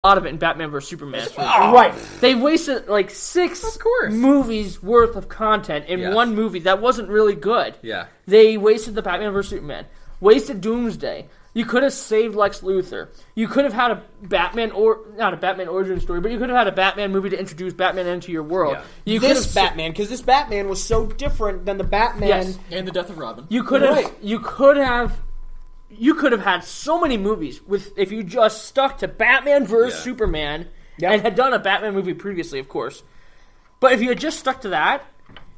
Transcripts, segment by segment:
lot of it in Batman vs Superman. Right. They wasted like 6 movies worth of content in one movie that wasn't really good. Yeah. They wasted the Batman vs Superman. Wasted Doomsday. You could have saved Lex Luthor. You could have had a Batman not a Batman origin story, but you could have had a Batman movie to introduce Batman into your world. Yeah. This Batman, because this Batman was so different than the Batman and the Death of Robin. You could have had so many movies if you just stuck to Batman vs Superman and had done a Batman movie previously, of course. But if you had just stuck to that,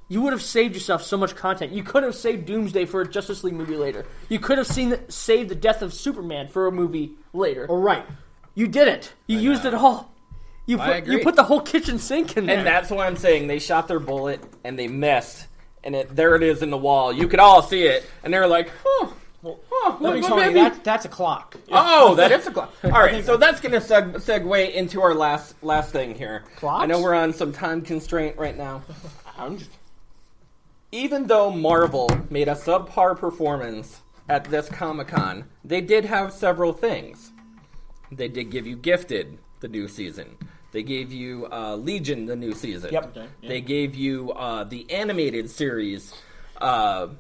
you would have saved yourself so much content. You could have saved Doomsday for a Justice League movie later. You could have saved the death of Superman for a movie later. Right. You didn't. You used it all. You put the whole kitchen sink in there. And that's why I'm saying they shot their bullet and they missed. And there it is in the wall. You could all see it. And they're like, let me tell you, that's a clock. Oh, that is a clock. All right, so that's going to segue into our last thing here. Clocks? I know we're on some time constraint right now. Even though Marvel made a subpar performance at this Comic-Con, they did have several things. They did give you Gifted, the new season. They gave you Legion, the new season. Yep. Okay, yeah. They gave you the animated series, the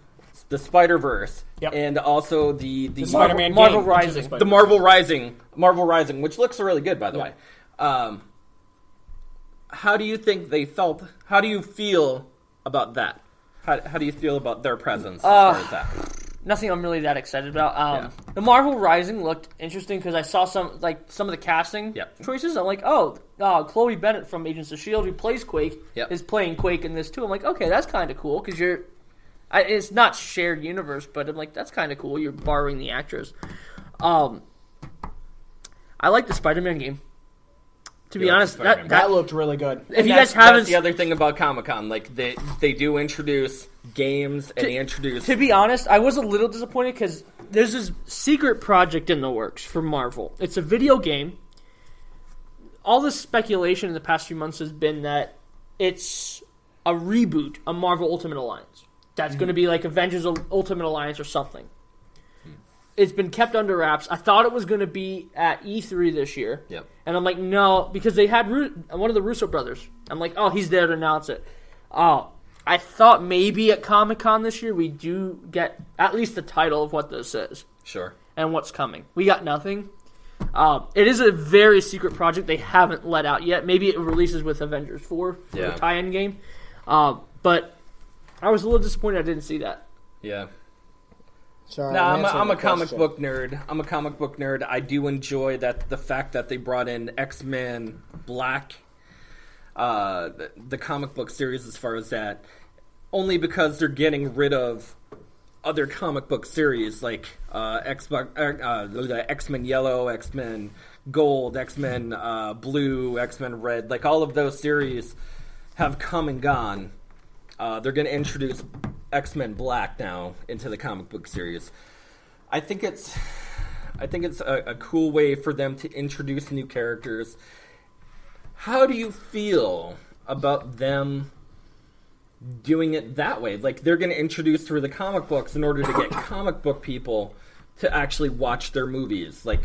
Spider-Verse, and also the Spider-Man Marvel Rising. The Marvel Rising, which looks really good, by the way. How do you think they felt? How do you feel about that? How do you feel about their presence as far as that? Nothing I'm really that excited about. The Marvel Rising looked interesting because I saw some of the casting choices. I'm like, Chloe Bennett from Agents of S.H.I.E.L.D., who plays Quake, is playing Quake in this too. I'm like, okay, that's kind of cool because it's not shared universe, but I'm like, that's kind of cool. You're borrowing the actress. I like the Spider-Man game. To be honest, that looked really good. If you guys haven't, that's the other thing about Comic-Con. Like they do introduce games and they introduce. To be honest, I was a little disappointed because there's this secret project in the works for Marvel. It's a video game. All the speculation in the past few months has been that it's a reboot of Marvel Ultimate Alliance. That's going to be like Avengers Ultimate Alliance or something. It's been kept under wraps. I thought it was going to be at E3 this year. Yep. And I'm like, no, because they had one of the Russo brothers. I'm like, oh, he's there to announce it. Oh, I thought maybe at Comic-Con this year we do get at least the title of what this is. Sure. And what's coming. We got nothing. It is a very secret project they haven't let out yet. Maybe it releases with Avengers 4 for the tie-in game. But I was a little disappointed I didn't see that. Yeah. Sorry, no, I'm a comic book nerd. I do enjoy the fact that they brought in X-Men Black, the comic book series as far as that, only because they're getting rid of other comic book series like X-Men Yellow, X-Men Gold, X-Men Blue, X-Men Red. Like all of those series have come and gone. They're going to introduce X-Men Black now into the comic book series. I think it's a cool way for them to introduce new characters. How do you feel about them doing it that way? Like they're going to introduce through the comic books in order to get comic book people to actually watch their movies. Like,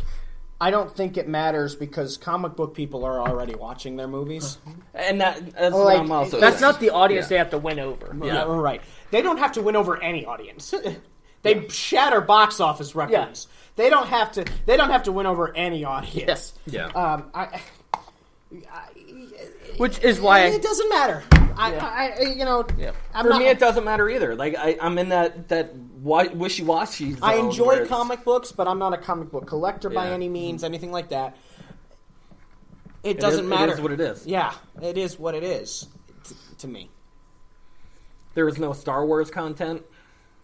I don't think it matters because comic book people are already watching their movies. And that's what I'm also that's saying. not the audience they have to win over. Yeah, right. They don't have to win over any audience. They shatter box office records. Yeah. They don't have to win over any audience. Yeah. Which is why it doesn't matter. For me, it doesn't matter either. Like I'm in that wishy-washy zone. I enjoy comic books, but I'm not a comic book collector by any means, anything like that. It doesn't matter. It is what it is. Yeah, it is what it is to me. There is no Star Wars content.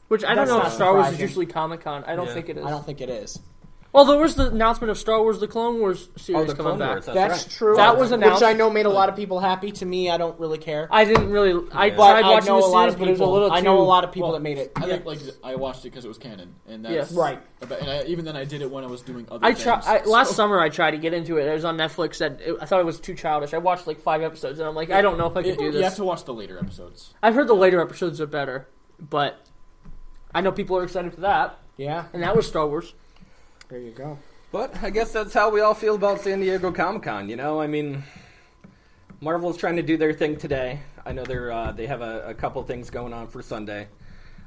Which I don't know if Star Wars is usually Comic-Con. I don't think it is. I don't think it is. Well, there was the announcement of Star Wars: The Clone Wars series coming back. That's true. That was announced, which I know made a lot of people happy. To me, I don't really care. I didn't really. I tried watching know the a lot series, of but it was a people. little. I know a lot of people that made it. I think I watched it because it was canon, and that's right. And even then, I did it when I was doing other things. Last summer, I tried to get into it. It was on Netflix. I thought it was too childish. I watched like 5 episodes, and I'm like, I don't know if I could do this. You have to watch the later episodes. I've heard the later episodes are better, but I know people are excited for that. Yeah, and that was Star Wars. There you go. But I guess that's how we all feel about San Diego Comic-Con, you know? I mean, Marvel's trying to do their thing today. I know they have a couple things going on for Sunday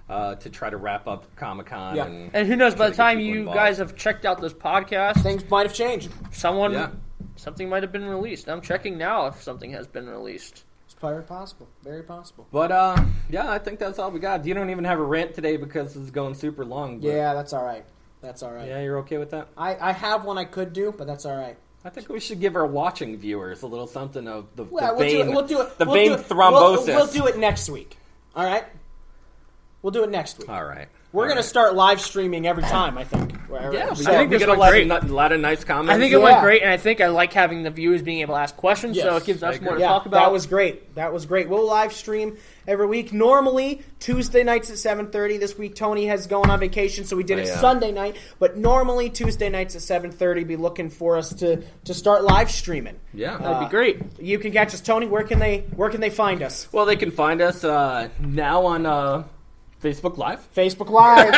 to try to wrap up Comic-Con. Yeah. And who knows, by the time you guys have checked out this podcast... Things might have changed. Something might have been released. I'm checking now if something has been released. It's very possible. Very possible. But, yeah, I think that's all we got. You don't even have a rant today because it's going super long. But... Yeah, that's all right. That's all right. Yeah, you're okay with that? I have one I could do, but that's all right. I think we should give our watching viewers a little something of the vein thrombosis. We'll do it next week. All right? We'll do it next week. All right. We're going to start live streaming every time, I think. Yeah, I think we get a lot of nice comments. I think it went great, and I think I like having the viewers being able to ask questions, so it gives us more to talk about. That was great. That was great. We'll live stream every week. Normally, Tuesday nights at 7:30. This week, Tony has gone on vacation, so we did it Sunday night. But normally, Tuesday nights at 7:30, be looking for us to start live streaming. Yeah. That'd be great. You can catch us. Tony, where can they find us? Well, they can find us now on... Facebook Live. Facebook Live.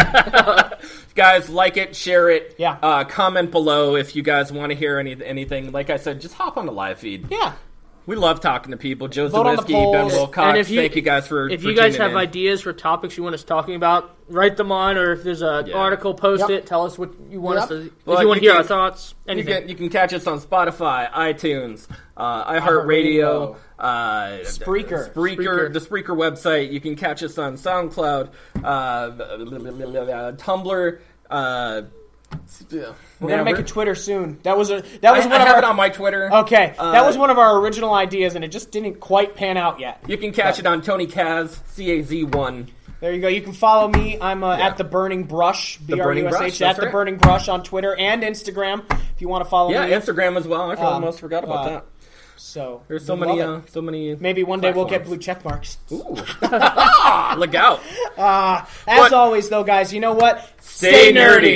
Guys, like it, share it. Yeah. Comment below if you guys want to hear anything. Like I said, just hop on the live feed. Yeah. We love talking to people. Joe Vote Zawinski, Ben Wilcox, thank you guys for If you guys have in. ideas for topics you want us talking about, write them on, or if there's an article, post it. Tell us what you want us to... If you want to hear our thoughts, anything. You can catch us on Spotify, iTunes, iHeartRadio, Spreaker, the Spreaker website. You can catch us on SoundCloud, Tumblr. We're gonna make a Twitter soon. I have it on my Twitter. Okay, that was one of our original ideas, and it just didn't quite pan out yet. You can catch it on Tony Kaz, CAZ1. There you go. You can follow me. I'm at the Burning Brush, BRUSH, at the Burning Brush on Twitter and Instagram. If you want to follow me, Instagram as well. I almost forgot about that. So there's so many. Maybe one day we'll get blue check marks. Ooh, look out! As always, though, guys, you know what? Stay nerdy.